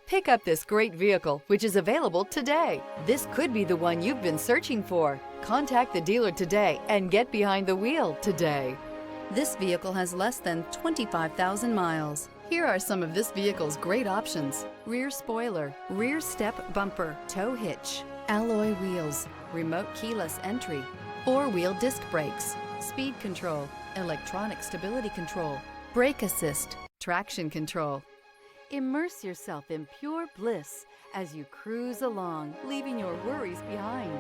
Pick up this great vehicle, which is available today. This could be the one you've been searching for. Contact the dealer today and get behind the wheel today. This vehicle has less than 25,000 miles. Here are some of this vehicle's great options: rear spoiler, rear step bumper, tow hitch, alloy wheels, remote keyless entry, four-wheel disc brakes, speed control, electronic stability control, brake assist, traction control. Immerse yourself in pure bliss as you cruise along, leaving your worries behind.